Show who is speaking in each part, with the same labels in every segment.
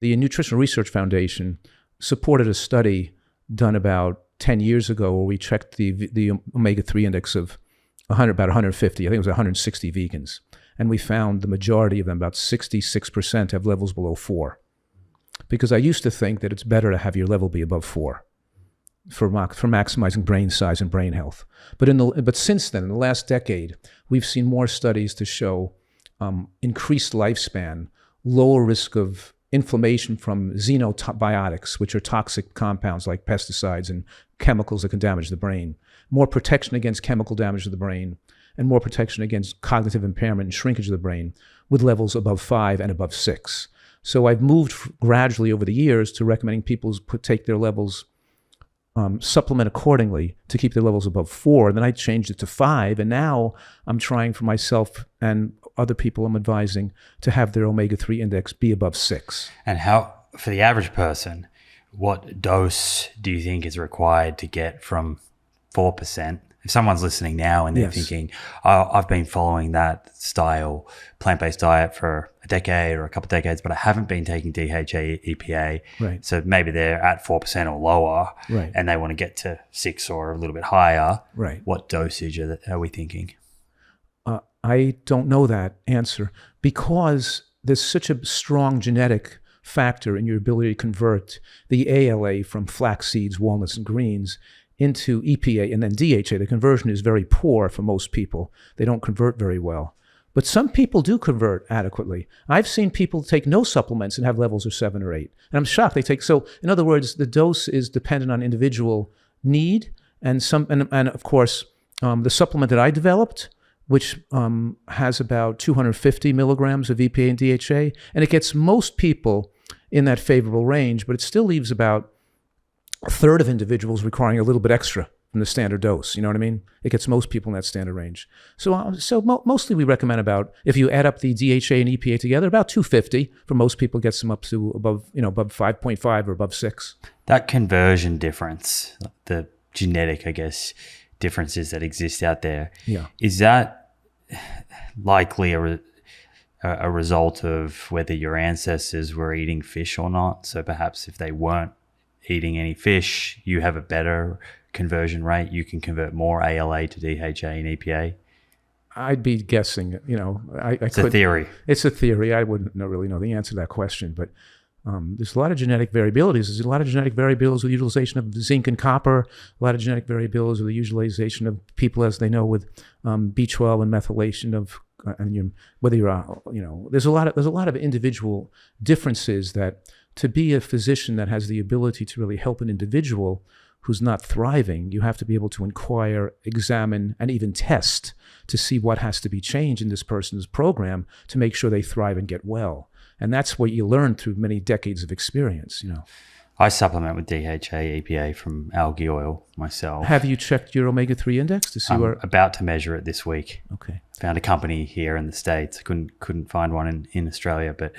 Speaker 1: the Nutritional Research Foundation supported a study done about 10 years ago where we checked the omega-3 index of about 150. I think it was 160 vegans. And we found the majority of them, about 66%, have levels below 4. Because I used to think that it's better to have your level be above 4 for maximizing brain size and brain health. But since then, in the last decade, we've seen more studies to show increased lifespan, lower risk of inflammation from xenobiotics, which are toxic compounds like pesticides and chemicals that can damage the brain, more protection against chemical damage to the brain, and more protection against cognitive impairment and shrinkage of the brain with levels above 5 and above 6. So I've moved gradually over the years to recommending people take their levels, supplement accordingly to keep their levels above 4. Then I changed it to 5, and now I'm trying for myself and other people I'm advising to have their omega-3 index be above 6.
Speaker 2: And how, for the average person, what dose do you think is required to get from 4%? If someone's listening now and they're thinking, oh, I've been following that style, plant-based diet for a decade or a couple of decades, but I haven't been taking DHA, EPA.
Speaker 1: Right.
Speaker 2: So maybe they're at 4% or lower,
Speaker 1: right,
Speaker 2: and they want to get to 6 or a little bit higher.
Speaker 1: Right.
Speaker 2: What dosage are we thinking?
Speaker 1: I don't know that answer because there's such a strong genetic factor in your ability to convert the ALA from flax seeds, walnuts, and greens into EPA and then DHA. The conversion is very poor for most people. They don't convert very well. But some people do convert adequately. I've seen people take no supplements and have levels of 7 or 8. And I'm shocked they take, so in other words, the dose is dependent on individual need and of course, the supplement that I developed, which has about 250 milligrams of EPA and DHA, and it gets most people in that favorable range, but it still leaves about a third of individuals requiring a little bit extra from the standard dose. You know what I mean? It gets most people in that standard range. So mostly we recommend about, if you add up the DHA and EPA together, about 250 for most people, gets them up to above 5.5 or above 6.
Speaker 2: That conversion difference, the genetic, I guess, differences that exist out there, is that likely a result of whether your ancestors were eating fish or not? So perhaps if they weren't eating any fish, you have a better conversion rate. You can convert more ALA to DHA and EPA.
Speaker 1: I'd be guessing,
Speaker 2: It's a theory.
Speaker 1: It's a theory. I wouldn't really know the answer to that question, but there's a lot of genetic variabilities. There's a lot of genetic variabilities with the utilization of zinc and copper, a lot of genetic variabilities with the utilization of people, as they know, with B12 and methylation of, whether you're, there's a lot of individual differences that, to be a physician that has the ability to really help an individual who's not thriving, you have to be able to inquire, examine, and even test to see what has to be changed in this person's program to make sure they thrive and get well. And that's what you learn through many decades of experience,
Speaker 2: I supplement with DHA, EPA from algae oil myself.
Speaker 1: Have you checked your omega-3 index to see
Speaker 2: I'm
Speaker 1: where?
Speaker 2: About to measure it this week.
Speaker 1: Okay.
Speaker 2: Found a company here in the States. I couldn't find one in Australia, but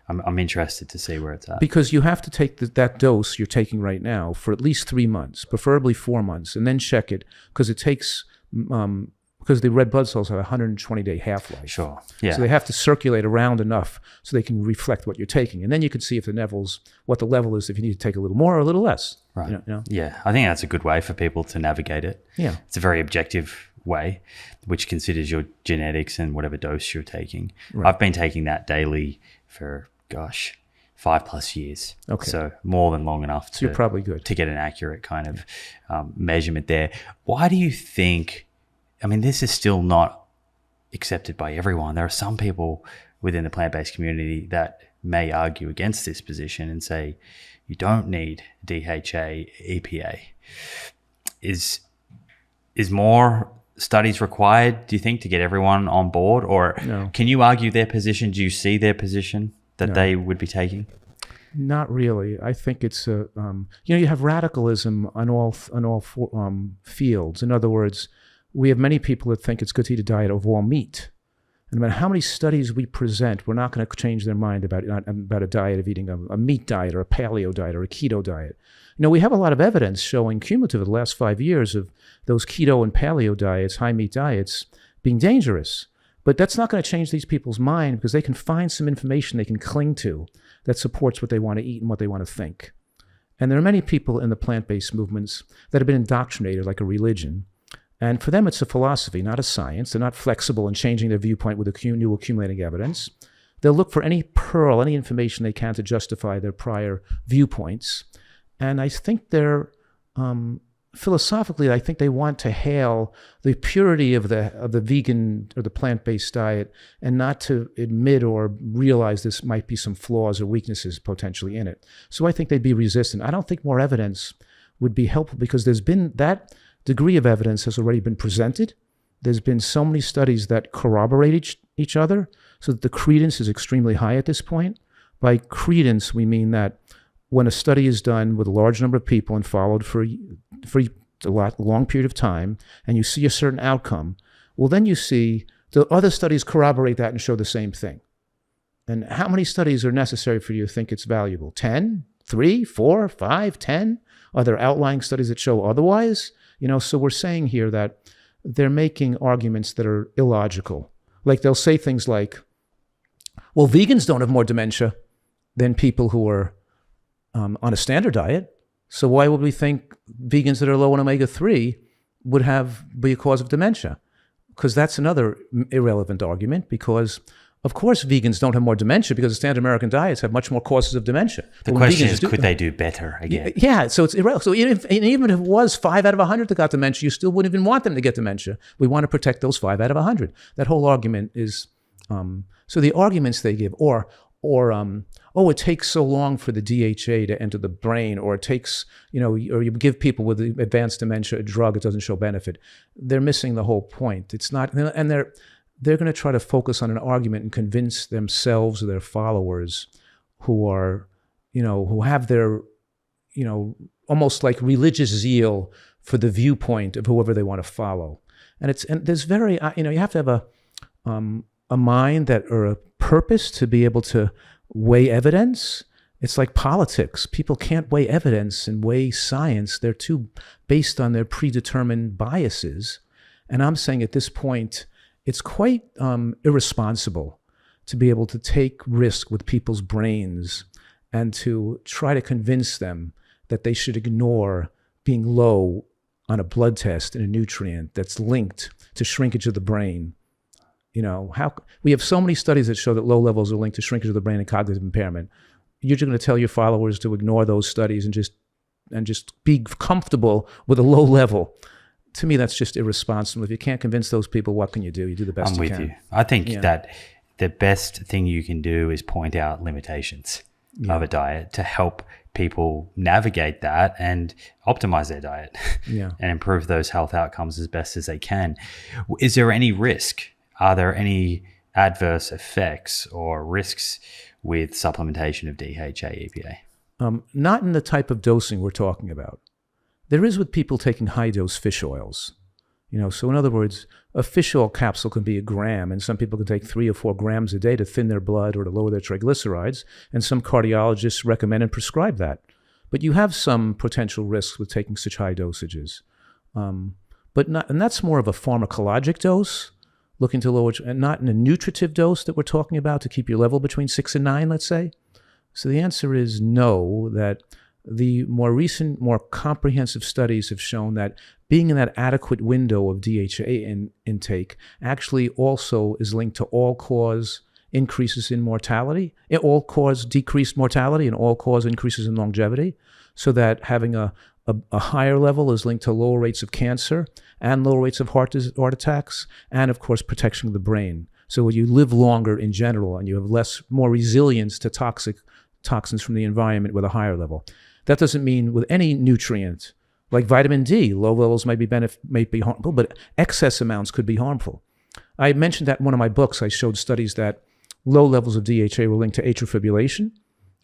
Speaker 2: I'm interested to see where it's at.
Speaker 1: Because you have to take that dose you're taking right now for at least 3 months, preferably 4 months, and then check it, because it takes, because the red blood cells have a 120-day half-life.
Speaker 2: Sure, yeah.
Speaker 1: So they have to circulate around enough so they can reflect what you're taking. And then you can see if what the level is, if you need to take a little more or a little less.
Speaker 2: Right. Yeah, I think that's a good way for people to navigate it.
Speaker 1: Yeah.
Speaker 2: It's a very objective way, which considers your genetics and whatever dose you're taking. Right. I've been taking that daily for, 5+ years.
Speaker 1: Okay.
Speaker 2: So more than long enough to,
Speaker 1: you're probably good
Speaker 2: to get an accurate kind of measurement there. Why do you think, this is still not accepted by everyone. There are some people within the plant-based community that may argue against this position and say, you don't need DHA, EPA. Is more studies required, do you think, to get everyone on board? Or
Speaker 1: no.
Speaker 2: Can you argue their position? Do you see their position that they would be taking?
Speaker 1: Not really. I think it's you have radicalism on all fields. In other words, we have many people that think it's good to eat a diet of all meat. And no matter how many studies we present, we're not going to change their mind about a diet of eating a meat diet or a paleo diet or a keto diet. We have a lot of evidence showing cumulative of the last 5 years of those keto and paleo diets, high meat diets, being dangerous. But that's not going to change these people's mind, because they can find some information they can cling to that supports what they want to eat and what they want to think. And there are many people in the plant-based movements that have been indoctrinated like a religion. And for them, it's a philosophy, not a science. They're not flexible in changing their viewpoint with new accumulating evidence. They'll look for any pearl, any information they can to justify their prior viewpoints. And I think they're, philosophically, I think they want to hail the purity of the vegan or the plant-based diet, and not to admit or realize this might be some flaws or weaknesses potentially in it. So I think they'd be resistant. I don't think more evidence would be helpful, because there's been that degree of evidence has already been presented. There's been so many studies that corroborate each other, so that the credence is extremely high at this point. By credence, we mean that when a study is done with a large number of people and followed for a long period of time, and you see a certain outcome, well, then you see the other studies corroborate that and show the same thing. And how many studies are necessary for you to think it's valuable? 10, 3, 4, 5, 10? Are there outlying studies that show otherwise? So we're saying here that they're making arguments that are illogical. Like they'll say things like, well, vegans don't have more dementia than people who are on a standard diet. So why would we think vegans that are low in omega-3 would be a cause of dementia? Because that's another irrelevant argument, because of course vegans don't have more dementia, because the standard American diets have much more causes of dementia.
Speaker 2: The question is, could they do better again?
Speaker 1: Yeah, so it's irrelevant. So even if it was 5 out of 100 that got dementia, you still wouldn't even want them to get dementia. We want to protect those 5 out of 100. That whole argument is, so the arguments they give, or it takes so long for the DHA to enter the brain, or it takes, or you give people with advanced dementia a drug, it doesn't show benefit. They're missing the whole point. It's not, and they're going to try to focus on an argument and convince themselves or their followers who are, who have their, almost like religious zeal for the viewpoint of whoever they want to follow. And there's very, you have to have a mind that, or a purpose to be able to weigh evidence. It's like politics. People can't weigh evidence and weigh science. They're too based on their predetermined biases. And I'm saying at this point, it's quite irresponsible to be able to take risk with people's brains and to try to convince them that they should ignore being low on a blood test in a nutrient that's linked to shrinkage of the brain. We have so many studies that show that low levels are linked to shrinkage of the brain and cognitive impairment. You're just going to tell your followers to ignore those studies and just be comfortable with a low level. To me, that's just irresponsible. If you can't convince those people, what can you do? You do the best you can. I'm with you.
Speaker 2: I think that the best thing you can do is point out limitations of a diet to help people navigate that and optimize their diet and improve those health outcomes as best as they can. Is there any risk? Are there any adverse effects or risks with supplementation of DHA, EPA?
Speaker 1: Not in the type of dosing we're talking about. There is with people taking high-dose fish oils. So in other words, a fish oil capsule can be 1 gram, and some people can take 3 or 4 grams a day to thin their blood or to lower their triglycerides, and some cardiologists recommend and prescribe that. But you have some potential risks with taking such high dosages. And that's more of a pharmacologic dose, looking to lower, and not in a nutritive dose that we're talking about to keep your level between 6 and 9, let's say. So the answer is no, that the more recent, more comprehensive studies have shown that being in that adequate window of DHA intake actually also is linked to all-cause increases in mortality, all-cause decreased mortality, and all-cause increases in longevity, so that having a higher level is linked to lower rates of cancer and lower rates of heart attacks, and of course protection of the brain. So you live longer in general, and you have more resilience to toxins from the environment with a higher level. That doesn't mean with any nutrient, like vitamin D, low levels might be harmful, but excess amounts could be harmful. I mentioned that in one of my books. I showed studies that low levels of DHA were linked to atrial fibrillation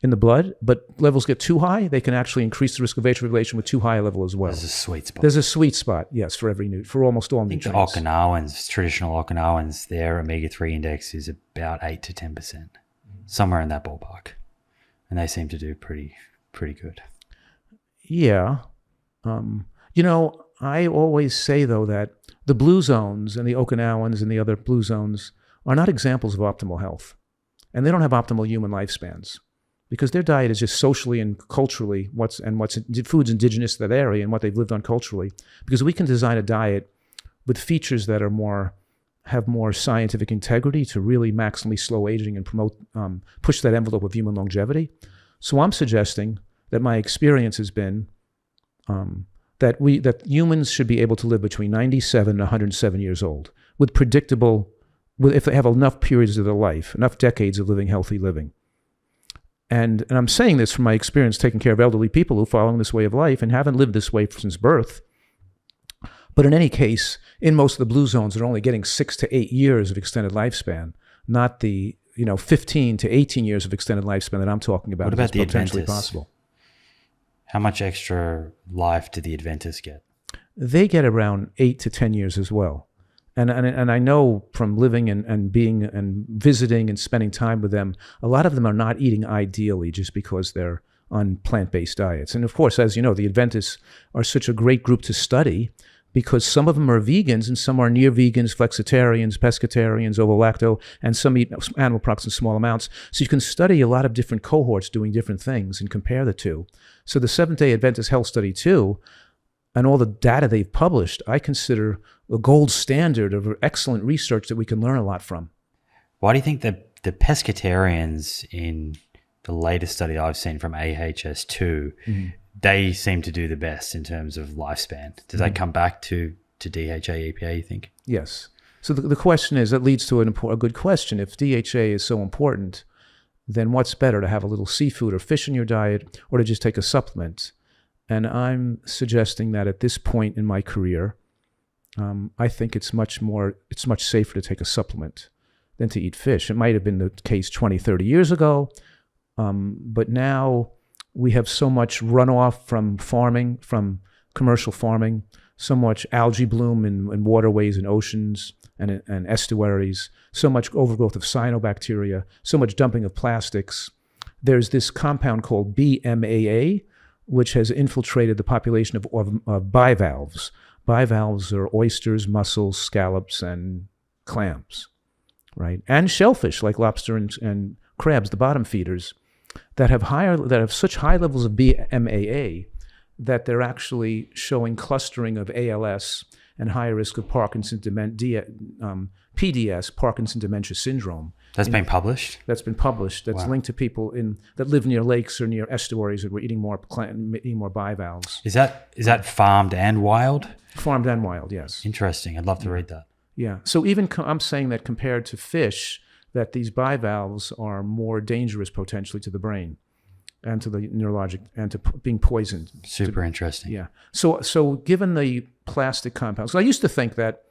Speaker 1: in the blood, but levels get too high, they can actually increase the risk of atrial fibrillation with too high a level as well.
Speaker 2: There's a sweet spot.
Speaker 1: There's a sweet spot, yes, for almost all nutrients.
Speaker 2: Okinawans, traditional Okinawans, their omega-3 index is about 8 to 10%, somewhere in that ballpark. And they seem to do pretty good.
Speaker 1: Yeah. I always say, though, that the blue zones and the Okinawans and the other blue zones are not examples of optimal health. And they don't have optimal human lifespans because their diet is just socially and culturally what's food's indigenous to that area and what they've lived on culturally. Because we can design a diet with features that are have more scientific integrity to really maximally slow aging and promote, push that envelope of human longevity. So I'm suggesting that my experience has been that humans should be able to live between 97 and 107 years old with predictable, if they have enough periods of their life, enough decades of living healthy living. And I'm saying this from my experience taking care of elderly people who are following this way of life and haven't lived this way since birth. But in any case, in most of the blue zones, they're only getting 6 to 8 years of extended lifespan, not the 15 to 18 years of extended lifespan that I'm talking about.
Speaker 2: What about the
Speaker 1: potentially
Speaker 2: Adventists?
Speaker 1: Possible.
Speaker 2: How much extra life do the Adventists get?
Speaker 1: They get around 8 to 10 years as well. And I know from living and being and visiting and spending time with them, a lot of them are not eating ideally just because they're on plant-based diets. And of course, as you know, the Adventists are such a great group to study because some of them are vegans and some are near vegans, flexitarians, pescatarians, ovo-lacto, and some eat animal products in small amounts. So you can study a lot of different cohorts doing different things and compare the two. So the Seventh-day Adventist Health Study 2 and all the data they've published, I consider a gold standard of excellent research that we can learn a lot from.
Speaker 2: Why do you think that the pescatarians in the latest study I've seen from AHS2, they seem to do the best in terms of lifespan? Does that come back to DHA, EPA, you think?
Speaker 1: Yes. So the question is, that leads to a good question. If DHA is so important, then what's better, to have a little seafood or fish in your diet or to just take a supplement? And I'm suggesting that at this point in my career, I think it's much safer to take a supplement than to eat fish. It might have been the case 20, 30 years ago, but now we have so much runoff from farming, from commercial farming, so much algae bloom in waterways and oceans and estuaries, so much overgrowth of cyanobacteria, so much dumping of plastics. There's this compound called BMAA, which has infiltrated the population of bivalves. Bivalves are oysters, mussels, scallops, and clams, right? And shellfish like lobster and crabs, the bottom feeders, that have such high levels of BMAA that they're actually showing clustering of ALS and higher risk of Parkinson's PDS, Parkinson Dementia Syndrome.
Speaker 2: That's been published?
Speaker 1: That's been published. That's linked to people that live near lakes or near estuaries that were eating more bivalves.
Speaker 2: Is that farmed and wild?
Speaker 1: Farmed and wild, yes.
Speaker 2: Interesting. I'd love to read that.
Speaker 1: Yeah. So even I'm saying that compared to fish, that these bivalves are more dangerous potentially to the brain and to the neurologic and to being poisoned.
Speaker 2: Super interesting.
Speaker 1: Yeah. So given the plastic compounds, so I used to think that,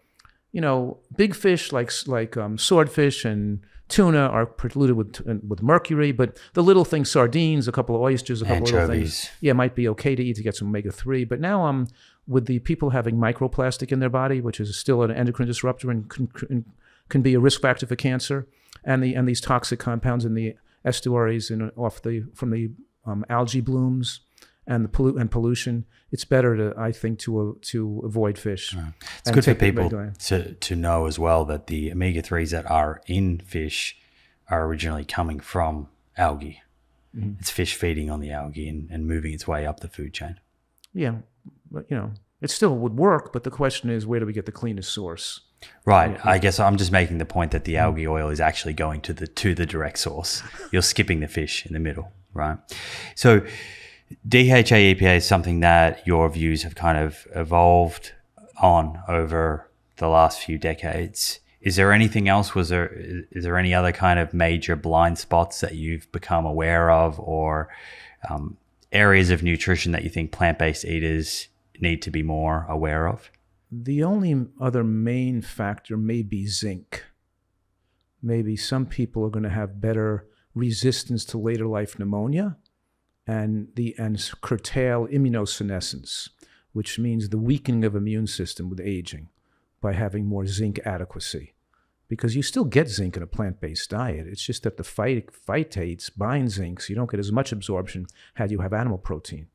Speaker 1: big fish like swordfish and tuna are polluted with mercury, but the little things, sardines, a couple of oysters, a couple of little things, might be okay to eat to get some omega-3. But now with the people having microplastic in their body, which is still an endocrine disruptor and can be a risk factor for cancer, and these toxic compounds in the estuaries and from the algae blooms and pollution, it's better to avoid fish.
Speaker 2: Right. It's good for people to know as well that the omega-3s that are in fish are originally coming from algae. Mm-hmm. It's fish feeding on the algae and moving its way up the food chain.
Speaker 1: Yeah, but it still would work, but the question is, where do we get the cleanest source?
Speaker 2: Right. Yeah. I guess I'm just making the point that the algae oil is actually going to the direct source. You're skipping the fish in the middle, right? So DHA EPA is something that your views have kind of evolved on over the last few decades. Is there anything else? Is there any other kind of major blind spots that you've become aware of, or areas of nutrition that you think plant-based eaters need to be more aware of?
Speaker 1: The only other main factor may be zinc. Maybe some people are going to have better resistance to later life pneumonia and curtail immunosenescence, which means the weakening of immune system with aging by having more zinc adequacy. Because you still get zinc in a plant-based diet. It's just that the phytates bind zinc, so you don't get as much absorption had you have animal protein.